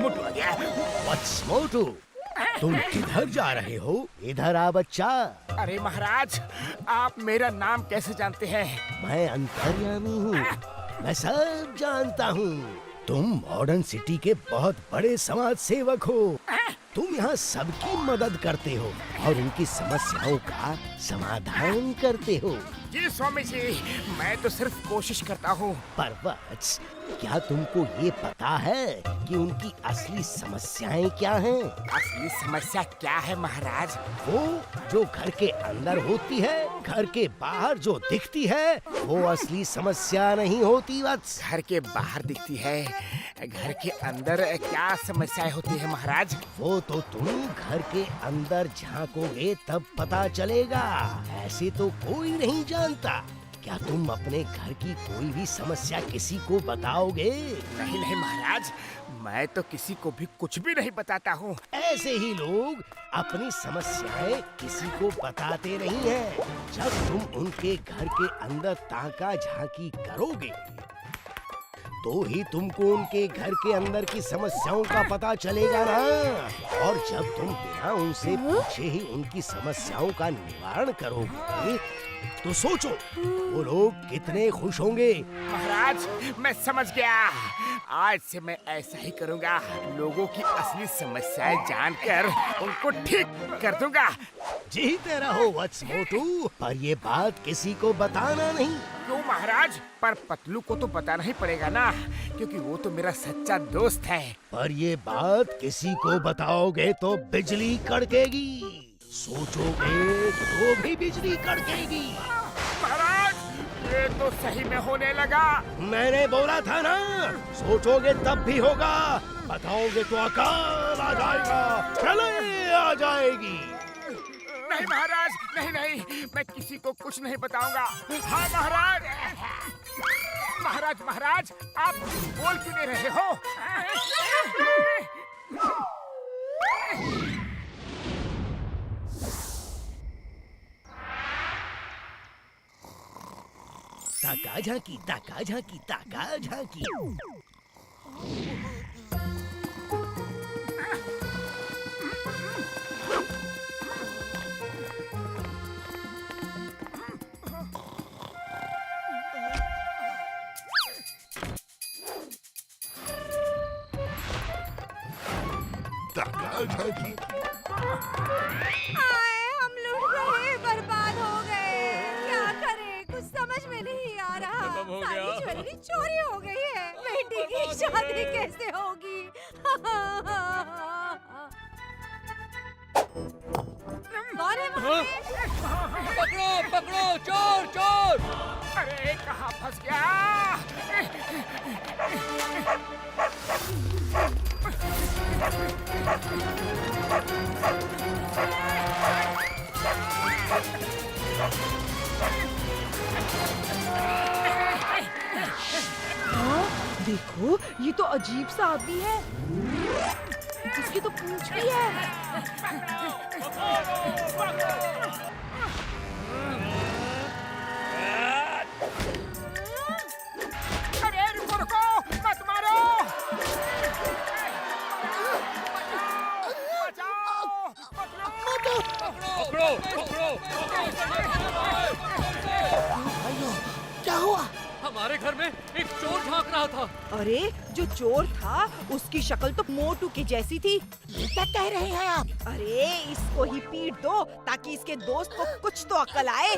मोटू आ गया। व्हाट्स मोटू? तुम किधर जा रहे हो? इधर आ बच्चा। अरे महाराज, आप मेरा नाम कैसे जानते हैं? मैं अंतर्यामी हूँ, मैं सब जानता हूँ। तुम मॉडर्न सिटी के बहुत बड़े समाज सेवक हो। तुम यहाँ सबकी मदद करते हो और उनकी समस्याओं का समाधान करते हो। जी स्वामी जी, मैं तो सिर्फ कोशिश करता हूँ। पर वत्स, क्या तुमको ये पता है कि उनकी असली समस्याएं क्या हैं? असली समस्या क्या है महाराज? वो जो घर के अंदर होती है, घर के बाहर जो दिखती है, वो असली समस्या नहीं होती वत्स। घर के बाहर दिखती है, घर के अंदर क्या समस्याएं होती है महाराज? वो तो तुम घर के अंदर झांकोगे तब पता चलेगा। ऐसे तो कोई नहीं जानता। क्या तुम अपने घर की कोई भी समस्या किसी को बताओगे? नहीं नहीं महाराज, मैं तो किसी को भी कुछ भी नहीं बताता हूँ। ऐसे ही लोग अपनी समस्याएं किसी को बताते नहीं हैं। जब तुम उनके घर के अंदर ताका झांकी करोगे तो ही तुमको उनके घर के अंदर की समस्याओं का पता चलेगा ना। और जब तुम बिना उनसे पूछे ही उनकी समस्याओं का निवारण करोगे तो सोचो वो लोग कितने खुश होंगे। महाराज, मैं समझ गया। आज से मैं ऐसा ही करूँगा। लोगों की असली समस्याएं जानकर उनको ठीक कर दूंगा। जीते रहो वत्स मोटू, पर ये बात किसी को बताना नहीं। क्यों महाराज? पर पतलू को तो बताना ही पड़ेगा ना, क्योंकि वो तो मेरा सच्चा दोस्त है। पर ये बात किसी को बताओगे तो बिजली कड़केगी, सोचोगे तो भी बिजली कड़केगी। महाराज, ये तो सही में होने लगा। मैंने बोला था ना, सोचोगे तब भी होगा, बताओगे तो अकाल आ जाएगा, प्रलय आ जाएगी। नहीं महाराज, नहीं नहीं, मैं किसी को कुछ नहीं बताऊंगा। हाँ महाराज। महाराज महाराज, आप बोल क्यों नहीं रहे हो? ताका झांकी, ताका झांकी, ताका झांकी। हम लूट गए, बर्बाद हो गए। क्या करें, कुछ समझ में नहीं आ रहा। सारी ज्वेलरी चोरी हो गई है। बेटी की शादी कैसे होगी? अरे पकड़ो पकड़ो, चोर चोर! अरे कहाँ फंस गया? देखो, ये तो अजीब सा आदमी है। इसकी तो पूंछ भी है। अरे रुको रुको, मत मारो। पकड़ो पकड़ो! क्या हुआ? हमारे घर में एक चोर झांक रहा था। अरे जो चोर था उसकी शक्ल तो मोटू की जैसी थी। ये क्या कह रहे हैं आप? अरे इसको ही पीट दो ताकि इसके दोस्त को कुछ तो अक्ल आए।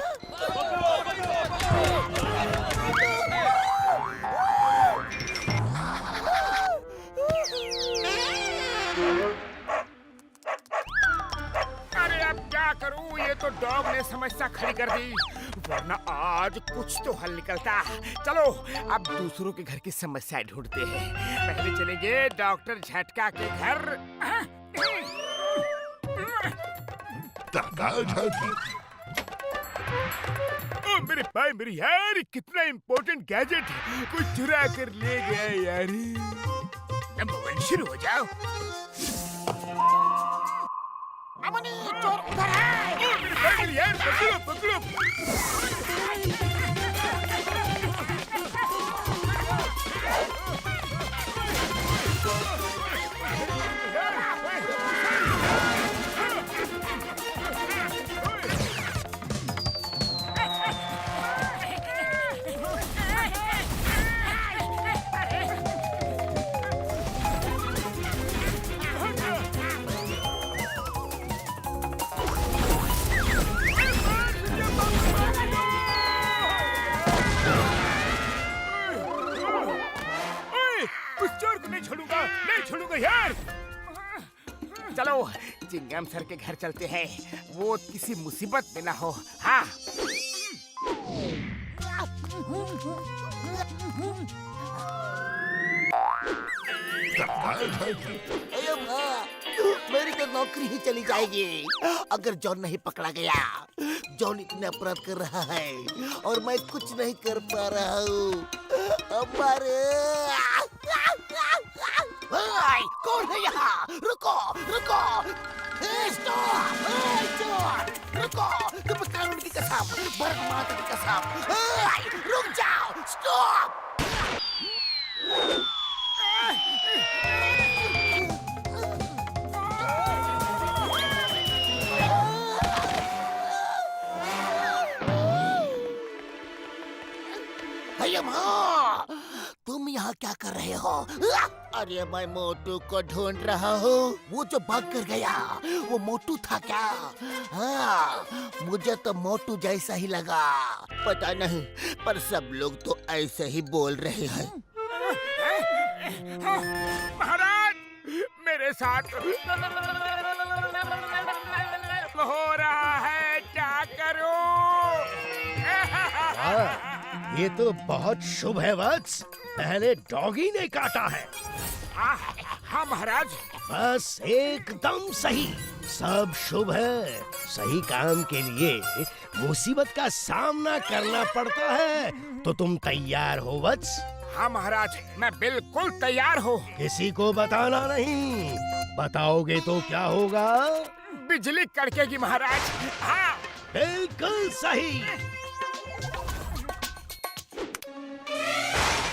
अरे अब क्या करूं? ये तो डॉग ने समस्या खड़ी कर दी, वरना आज कुछ तो हल निकलता। चलो अब दूसरों के घर की समस्याएं ढूंढते हैं। पहले चलेंगे डॉक्टर झटका के घर। ओ मेरे भाई मेरी यार, कितना इम्पोर्टेंट गैजेट है, कोई चुरा कर ले गया यार। नंबर 1 शुरू हो जाओ। अमनी, चोर उधर है। ओ मेरे भाई मेरी यार, पकड़ो पकड़ो। उस चोर को नहीं छोड़ूंगा यार। चलो चिंगम सर के घर चलते हैं, वो किसी मुसीबत में ना हो। हाँ मेरी तो नौकरी ही चली जाएगी अगर जॉन नहीं पकड़ा गया। जॉन इतने अपराध कर रहा है और मैं कुछ नहीं कर पा रहा हूँ। कौन है यहाँ? रुको रुको, रुको, तुम कानून की कसम, भारत माता की कसम, रुक जाओ, स्टॉप। तुम यहाँ क्या कर रहे हो? अरे मैं मोटू को ढूंढ रहा हूँ। वो जो भाग कर गया वो मोटू था क्या? हाँ, मुझे तो मोटू जैसा ही लगा। पता नहीं, पर सब लोग तो ऐसे ही बोल रहे हैं। महाराज, मेरे साथ हो रहा है, क्या करूं? ये तो बहुत शुभ है वत्स, पहले डॉगी ने काटा है। हाँ महाराज। बस एकदम सही, सब शुभ है। सही काम के लिए मुसीबत का सामना करना पड़ता है, तो तुम तैयार हो वत्स? हाँ महाराज, मैं बिल्कुल तैयार हूँ। किसी को बताना नहीं, बताओगे तो क्या होगा? बिजली कड़केगी महाराज। हाँ बिल्कुल सही।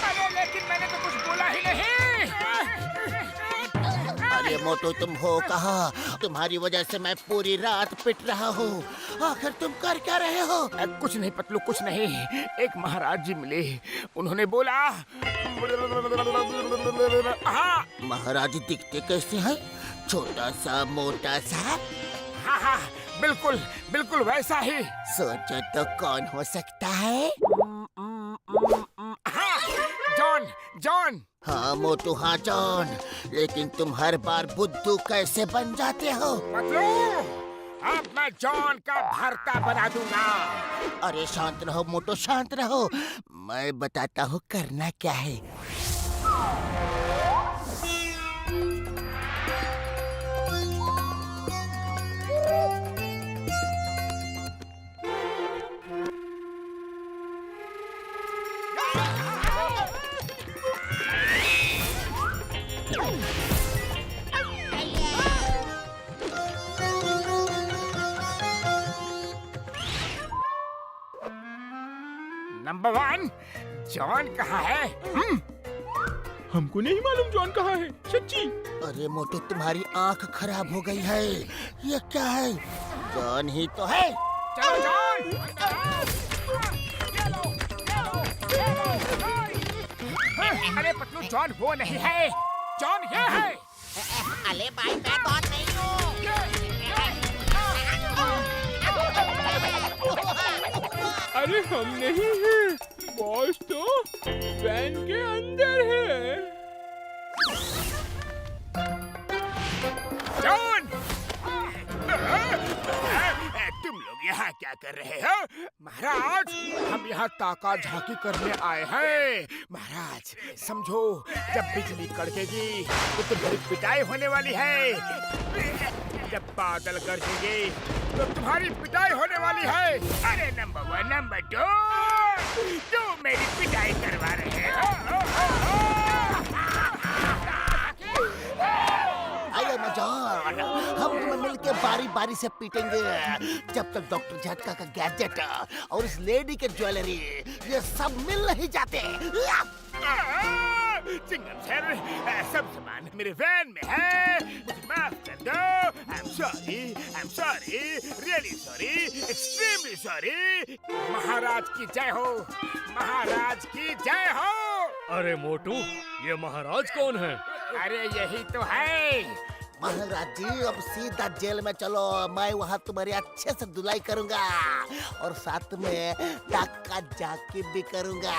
अरे लेकिन मैंने तो कुछ बोला ही नहीं। अरे मोटू, तुम हो कहाँ? तुम्हारी वजह से मैं पूरी रात पिट रहा हूँ। आखिर तुम कर क्या रहे हो? कुछ नहीं पतलू, कुछ नहीं। एक महाराज जी मिले, उन्होंने बोला। हाँ महाराज दिखते कैसे हैं? छोटा सा, मोटा सा? हाँ हाँ, बिल्कुल बिल्कुल वैसा ही। सोचो तो कौन हो सकता है? हाँ, जॉन जॉन। हाँ मोटू, हाँ जॉन। लेकिन तुम हर बार बुद्धू कैसे बन जाते हो? पतलू, अब मैं जॉन का भरता बना दूंगा। अरे शांत रहो मोटू, शांत रहो। मैं बताता हूँ करना क्या है। नंबर 1, जॉन कहाँ है? हमको नहीं मालूम जॉन कहाँ है, सच्ची। अरे मोटू, तुम्हारी आंख खराब हो गई है। ये क्या है? जॉन ही तो है। चलो जॉन। अरे पतलू, जॉन वो नहीं है, जॉन ये है। अरे भाई, मैं कौन नहीं हूँ। अरे हम नहीं हैं, बॉस तो वैन के अंदर है। जॉन, तुम लोग यहाँ क्या कर रहे हो? महाराज, हम यहाँ ताका झांकी करने आए हैं। महाराज समझो, जब बिजली कड़केगी तो तुम्हारी पिटाई होने वाली है। जब बादल गरजेंगे तो तुम्हारी पिटाई होने वाली है। अरे नंबर 1, नंबर 2, तुम मेरी पिटाई करवा रहे हो। आइए ना जॉन, हम तुम्हें मिलके बारी बारी से पीटेंगे जब तक डॉक्टर झटका का गैजेट और इस लेडी के ज्वेलरी ये सब मिल नहीं जाते। चिंगम सर, सब सामान मेरे वैन में है, मुझे माफ कर दो। I'm sorry, really sorry, extremely sorry। महाराज की जय हो, महाराज की जय हो। अरे मोटू, ये महाराज कौन है? अरे यही तो है। महाराज जी, अब सीधा जेल में चलो। मैं वहाँ तुम्हारी अच्छे से धुलाई करूँगा और साथ में टाका जाके भी करूँगा।